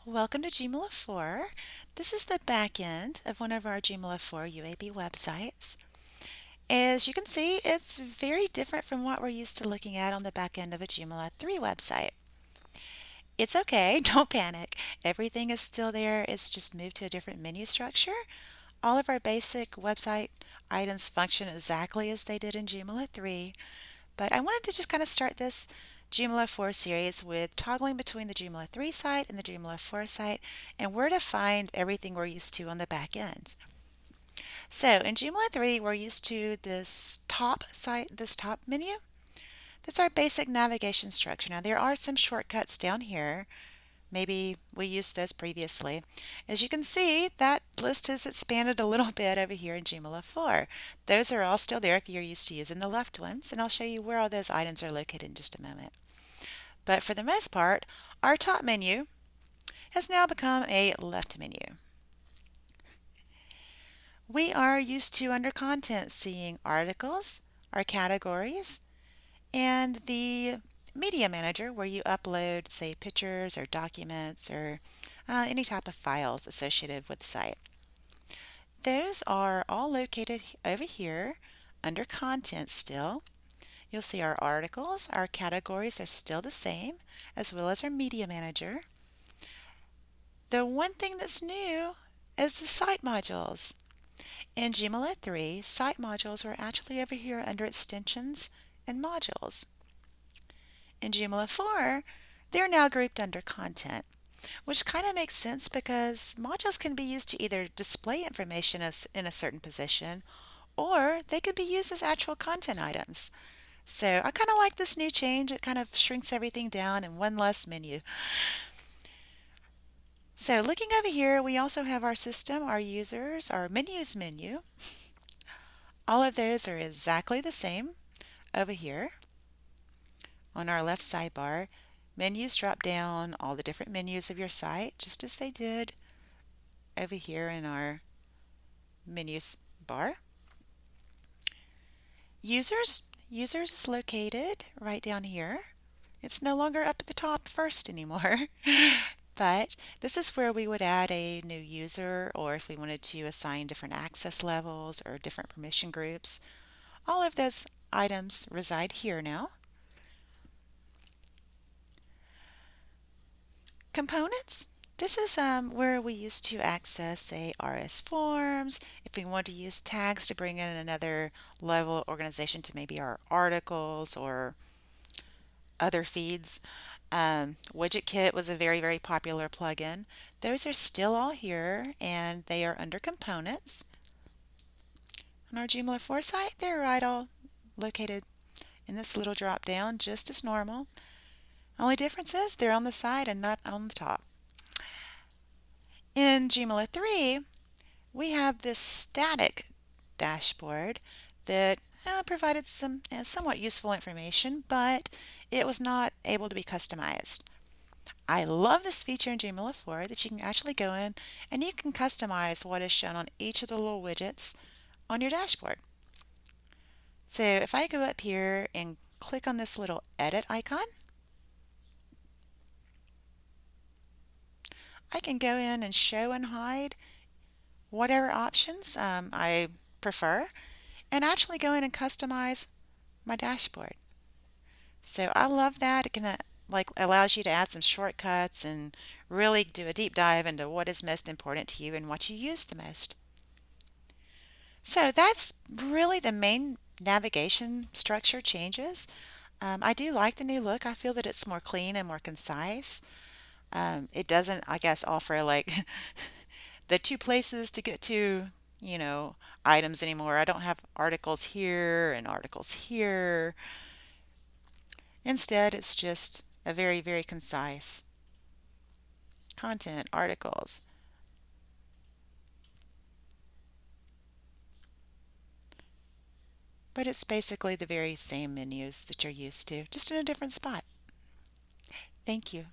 Welcome to Joomla 4. This is the back end of one of our Joomla 4 UAB websites. As you can see, it's very different from what we're used to looking at on the back end of a Joomla 3 website. It's okay, don't panic. Everything is still there, it's just moved to a different menu structure. All of our basic website items function exactly as they did in Joomla 3, but I wanted to just kind of start this Joomla 4 series with toggling between the Joomla 3 site and the Joomla 4 site and where to find everything we're used to on the back end. So in Joomla 3, we're used to this top site, this top menu. That's our basic navigation structure. Now there are some shortcuts down here. Maybe we used those previously. As you can see, that list has expanded a little bit over here in Joomla 4. Those are all still there if you're used to using the left ones, and I'll show you where all those items are located in just a moment. But for the most part, our top menu has now become a left menu. We are used to, under content, seeing articles, our categories, and the media manager where you upload, say, pictures or documents or any type of files associated with the site. Those are all located over here under content still. You'll see our articles, our categories are still the same, as well as our media manager. The one thing that's new is the site modules. In Joomla 3, site modules are actually over here under extensions and modules. In Joomla 4, they're now grouped under content, which kind of makes sense because modules can be used to either display information as in a certain position or they could be used as actual content items. So I kind of like this new change. It kind of shrinks everything down in one less menu. So looking over here, we also have our system, our users, our menus menu. All of those are exactly the same over here. On our left sidebar, menus drop down all the different menus of your site, just as they did over here in our menus bar. Users is located right down here. It's no longer up at the top first anymore. But this is where we would add a new user, or if we wanted to assign different access levels or different permission groups. All of those items reside here now. Components. This is where we used to access, say, RS forms. If we want to use tags to bring in another level of organization to maybe our articles or other feeds. Widget Kit was a very, very popular plugin. Those are still all here and they are under components. On our Joomla 4 site, they're right all located in this little drop down just as normal. Only difference is they're on the side and not on the top. In Joomla 3, we have this static dashboard that provided some somewhat useful information, but it was not able to be customized. I love this feature in Joomla 4 that you can actually go in and you can customize what is shown on each of the little widgets on your dashboard. So if I go up here and click on this little edit icon, I can go in and show and hide whatever options I prefer and actually go in and customize my dashboard. So I love that. It can allows you to add some shortcuts and really do a deep dive into what is most important to you and what you use the most. So that's really the main navigation structure changes. I do like the new look. I feel that it's more clean and more concise. It doesn't, I guess, offer like the two places to get to, items anymore. I don't have articles here and articles here. Instead, it's just a very, very concise content, articles. But it's basically the very same menus that you're used to, just in a different spot. Thank you.